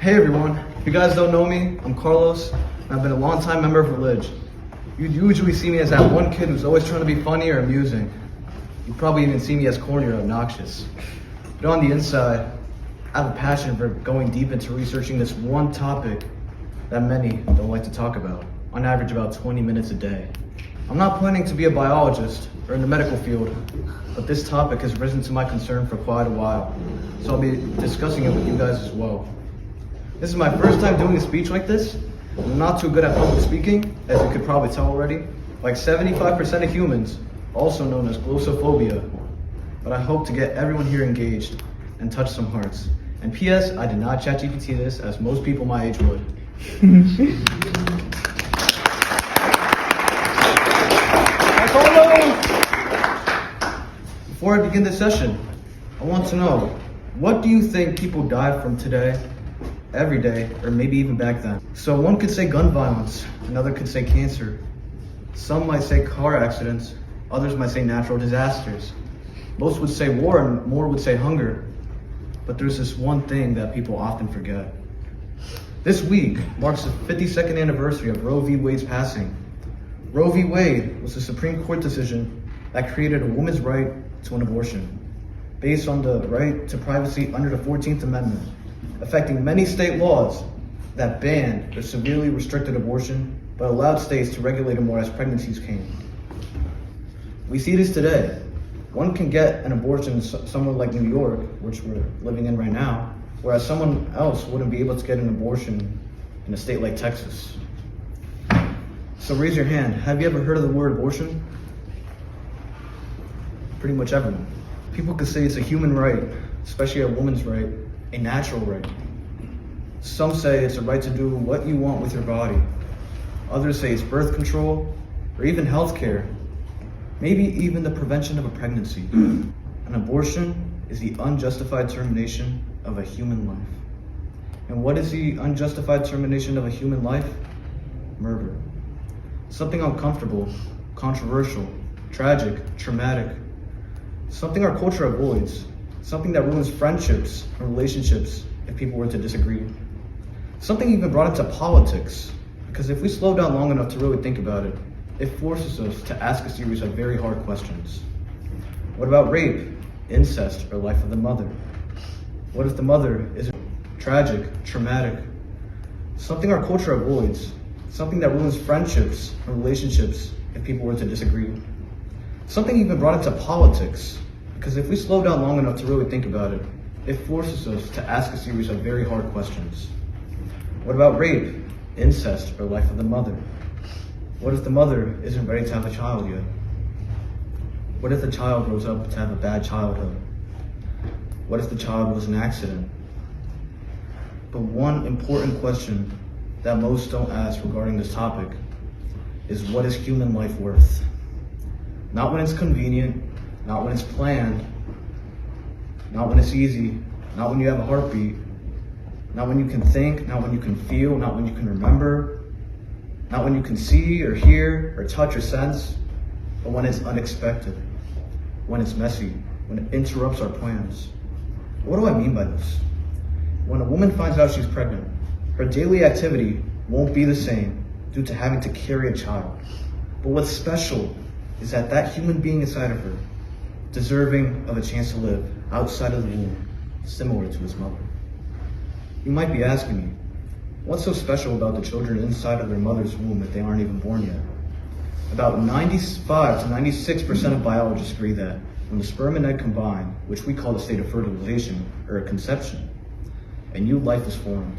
Hey everyone, if you guys don't know me, I'm Carlos, and I've been a long-time member of Religion. You'd usually see me as that one kid who's always trying to be funny or amusing. You'd probably even see me as corny or obnoxious. But on the inside, I have a passion for going deep into researching this one topic that many don't like to talk about, on average about 20 minutes a day. I'm not planning to be a biologist or in the medical field, but this topic has risen to my concern for quite a while, so I'll be discussing it with you guys as well. This is my first time doing a speech like this. I'm not too good at public speaking, as you could probably tell already. Like 75% of humans, also known as glossophobia. But I hope to get everyone here engaged and touch some hearts. And P.S. I did not ChatGPT this, as most people my age would. Before I begin this session, I want to know, what do you think people die from today, every day, or maybe even back then? So one could say gun violence, another could say cancer. Some might say car accidents, others might say natural disasters. Most would say war and more would say hunger. But there's this one thing that people often forget. This week marks the 52nd anniversary of Roe v. Wade's passing. Roe v. Wade was a Supreme Court decision that created a woman's right to an abortion, based on the right to privacy under the 14th Amendment, affecting many state laws that banned or severely restricted abortion, but allowed states to regulate it more as pregnancies came. We see this today. One can get an abortion somewhere like New York, which we're living in right now, whereas someone else wouldn't be able to get an abortion in a state like Texas. So raise your hand. Have you ever heard of the word abortion? Pretty much everyone. People could say it's a human right, especially a woman's right, a natural right. Some say it's a right to do what you want with your body. Others say it's birth control, or even health care, maybe even the prevention of a pregnancy. An abortion is the unjustified termination of a human life. And what is the unjustified termination of a human life? Murder. Something uncomfortable, controversial, tragic, traumatic. Something our culture avoids. Something that ruins friendships and relationships if people were to disagree. Something even brought into politics, because if we slow down long enough to really think about it, it forces us to ask a series of very hard questions. What about rape, incest, or life of the mother? What if the mother is tragic, traumatic? Something our culture avoids. Something that ruins friendships and relationships if people were to disagree. Something even brought into politics, because if we slow down long enough to really think about it, it forces us to ask a series of very hard questions. What about rape, incest, or life of the mother? What if the mother isn't ready to have a child yet? What if the child grows up to have a bad childhood? What if the child was an accident? But one important question that most don't ask regarding this topic is, what is human life worth? Not when it's convenient, not when it's planned, not when it's easy, not when you have a heartbeat, not when you can think, not when you can feel, not when you can remember, not when you can see or hear or touch or sense, but when it's unexpected, when it's messy, when it interrupts our plans. What do I mean by this? When a woman finds out she's pregnant, her daily activity won't be the same due to having to carry a child. But what's special is that that human being inside of her, deserving of a chance to live outside of the womb, similar to his mother. You might be asking me, what's so special about the children inside of their mother's womb if they aren't even born yet? About 95 to 96% of biologists agree that when the sperm and egg combine, which we call the state of fertilization or a conception, a new life is formed.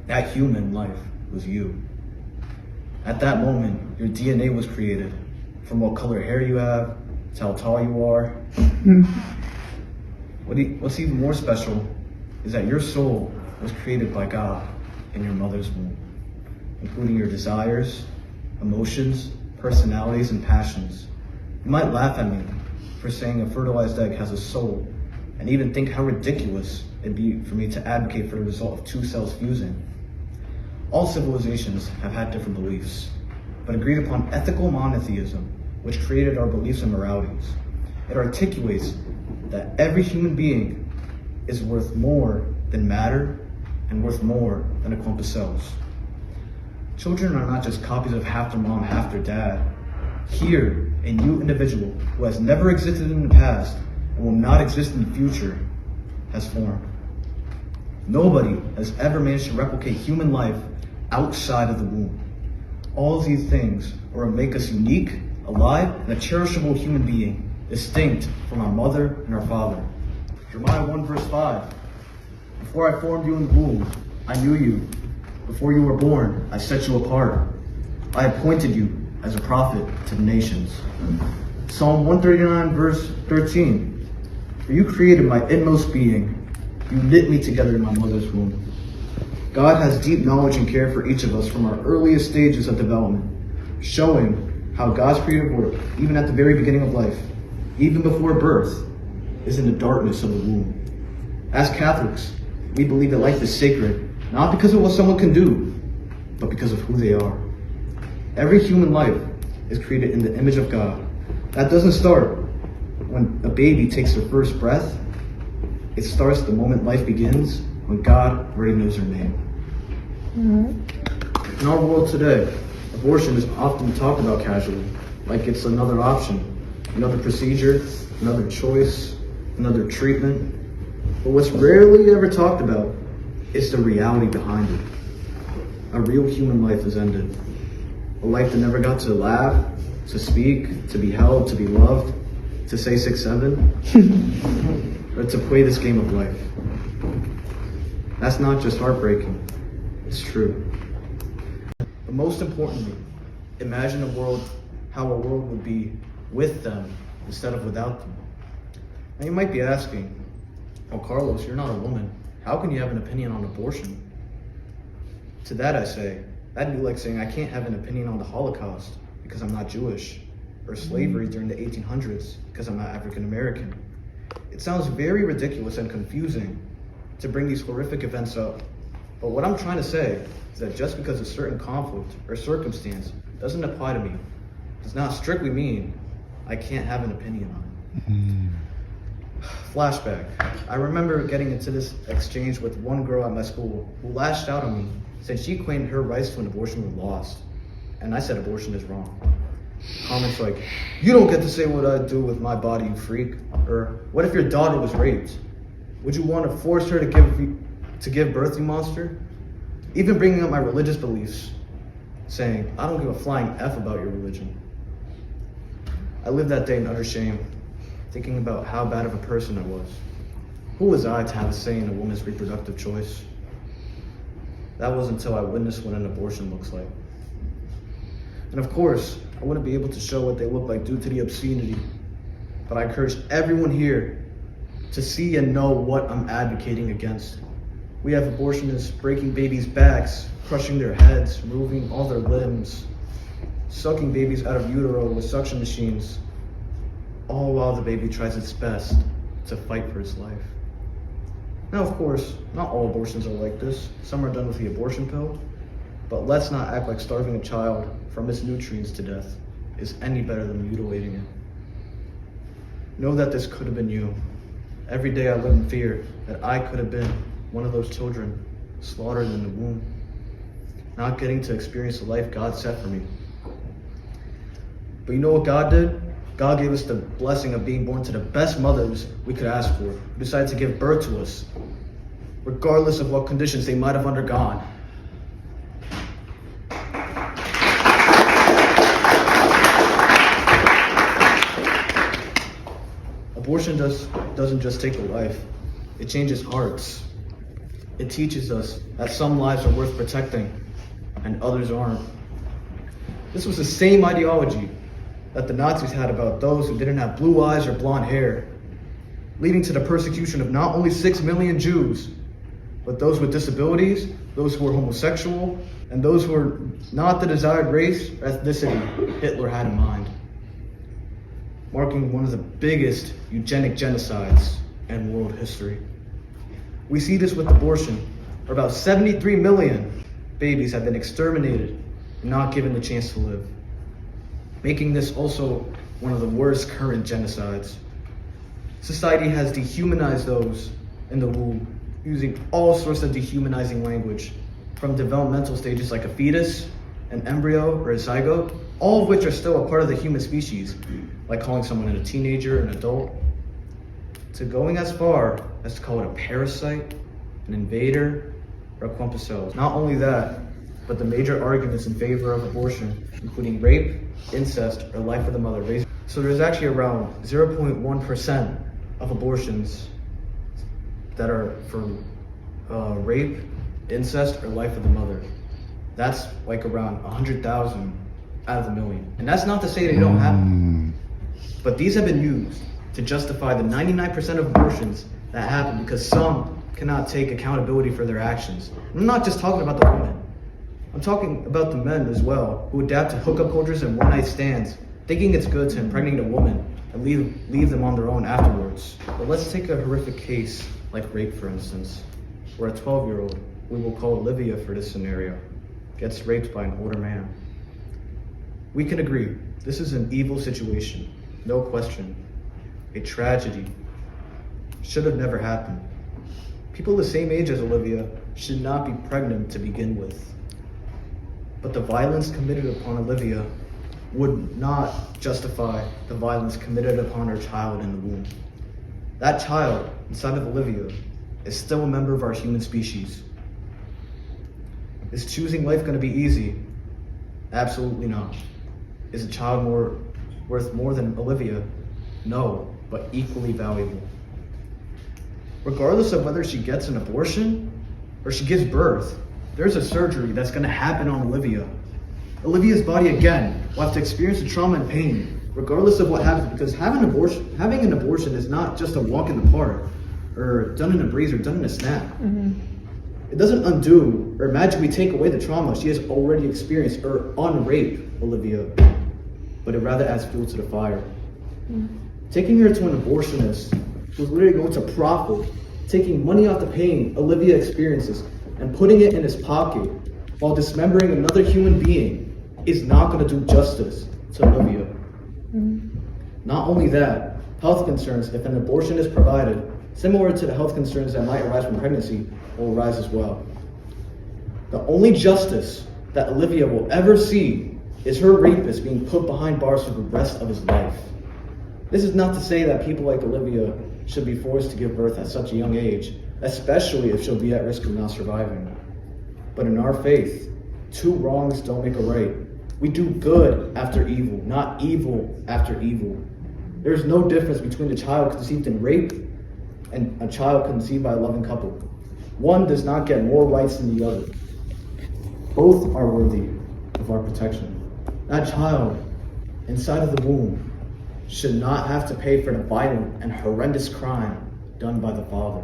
That human life was you. At that moment, your DNA was created, from what color hair you have, to how tall you are. What's even more special is that your soul was created by God in your mother's womb, including your desires, emotions, personalities, and passions. You might laugh at me for saying a fertilized egg has a soul, and even think how ridiculous it'd be for me to advocate for the result of two cells fusing. All civilizations have had different beliefs, but agreed upon ethical monotheism, which created our beliefs and moralities. It articulates that every human being is worth more than matter and worth more than a clump of cells. Children are not just copies of half their mom, half their dad. Here, a new individual who has never existed in the past and will not exist in the future has formed. Nobody has ever managed to replicate human life outside of the womb. All of these things are what make us unique, alive, and a cherishable human being, distinct from our mother and our father. Jeremiah 1 verse 5. Before I formed you in the womb, I knew you. Before you were born, I set you apart. I appointed you as a prophet to the nations. Psalm 139 verse 13. For you created my inmost being. You knit me together in my mother's womb. God has deep knowledge and care for each of us from our earliest stages of development, showing how God's creative work, even at the very beginning of life, even before birth, is in the darkness of the womb. As Catholics, we believe that life is sacred, not because of what someone can do, but because of who they are. Every human life is created in the image of God. That doesn't start when a baby takes their first breath. It starts the moment life begins, when God already knows her name. In our world today, abortion is often talked about casually, like it's another option, another procedure, another choice, another treatment. But what's rarely ever talked about is the reality behind it. A real human life is ended. A life that never got to laugh, to speak, to be held, to be loved, to say 6'7", or to play this game of life. That's not just heartbreaking, it's true. But most importantly, imagine how a world would be with them instead of without them. Now you might be asking, well, Carlos, you're not a woman. How can you have an opinion on abortion? To that I say, that'd be like saying I can't have an opinion on the Holocaust because I'm not Jewish, or slavery during the 1800s because I'm not African American. It sounds very ridiculous and confusing to bring these horrific events up. But what I'm trying to say is that just because a certain conflict or circumstance doesn't apply to me does not strictly mean I can't have an opinion on it. Flashback. I remember getting into this exchange with one girl at my school who lashed out on me, said she claimed her rights to an abortion were lost. And I said abortion is wrong. Comments like, you don't get to say what I do with my body, you freak. Or, what if your daughter was raped? Would you want to force her to give birth, you monster? Even bringing up my religious beliefs, saying, I don't give a flying F about your religion. I lived that day in utter shame, thinking about how bad of a person I was. Who was I to have a say in a woman's reproductive choice? That wasn't until I witnessed what an abortion looks like. And of course, I wouldn't be able to show what they look like due to the obscenity, but I encourage everyone here to see and know what I'm advocating against. We have abortionists breaking babies' backs, crushing their heads, removing all their limbs, sucking babies out of utero with suction machines, all while the baby tries its best to fight for its life. Now, of course, not all abortions are like this. Some are done with the abortion pill, but let's not act like starving a child from its nutrients to death is any better than mutilating it. Know that this could have been you. Every day I live in fear that I could have been one of those children slaughtered in the womb, not getting to experience the life God set for me. But you know what God did? God gave us the blessing of being born to the best mothers we could ask for, who decided to give birth to us, regardless of what conditions they might have undergone. Abortion doesn't just take a life, it changes hearts. It teaches us that some lives are worth protecting and others aren't. This was the same ideology that the Nazis had about those who didn't have blue eyes or blonde hair, leading to the persecution of not only 6 million Jews, but those with disabilities, those who were homosexual, and those who were not the desired race or ethnicity Hitler had in mind, marking one of the biggest eugenic genocides in world history. We see this with abortion, where about 73 million babies have been exterminated and not given the chance to live, making this also one of the worst current genocides. Society has dehumanized those in the womb, using all sorts of dehumanizing language, from developmental stages like a fetus, an embryo, or a zygote, all of which are still a part of the human species, like calling someone a teenager, an adult, to going as far as to call it a parasite, an invader, or a clump of cells. Not only that, but the major arguments in favor of abortion, including rape, incest, or life of the mother. So there's actually around 0.1% of abortions that are for rape, incest, or life of the mother. That's like around 100,000 out of the million. And that's not to say they don't happen, but these have been used to justify the 99% of abortions that happen because some cannot take accountability for their actions. I'm not just talking about the women. I'm talking about the men as well, who adapt to hookup cultures and one-night stands, thinking it's good to impregnate a woman and leave them on their own afterwards. But let's take a horrific case like rape, for instance, where a 12-year-old, we will call Olivia for this scenario, gets raped by an older man. We can agree, this is an evil situation, no question. A tragedy. Should have never happened. People the same age as Olivia should not be pregnant to begin with. But the violence committed upon Olivia would not justify the violence committed upon her child in the womb. That child inside of Olivia is still a member of our human species. Is choosing life going to be easy? Absolutely not. Is a child worth more than Olivia? No, but equally valuable. Regardless of whether she gets an abortion or she gives birth, there's a surgery that's going to happen on Olivia. Olivia's body, again, will have to experience the trauma and pain, regardless of what happens, because having an abortion is not just a walk in the park, or done in a breeze, or done in a snap. It doesn't undo or magically take away the trauma she has already experienced or unrape Olivia, but it rather adds fuel to the fire. Taking her to an abortionist who's literally going to profit, taking money off the pain Olivia experiences and putting it in his pocket while dismembering another human being is not going to do justice to Olivia. Not only that, health concerns, if an abortion is provided, similar to the health concerns that might arise from pregnancy, will arise as well. The only justice that Olivia will ever see is her rapist being put behind bars for the rest of his life. This is not to say that people like Olivia should be forced to give birth at such a young age, especially if she'll be at risk of not surviving. But in our faith, two wrongs don't make a right. We do good after evil, not evil after evil. There's no difference between a child conceived in rape and a child conceived by a loving couple. One does not get more rights than the other. Both are worthy of our protection. That child inside of the womb should not have to pay for the violent and horrendous crime done by the father.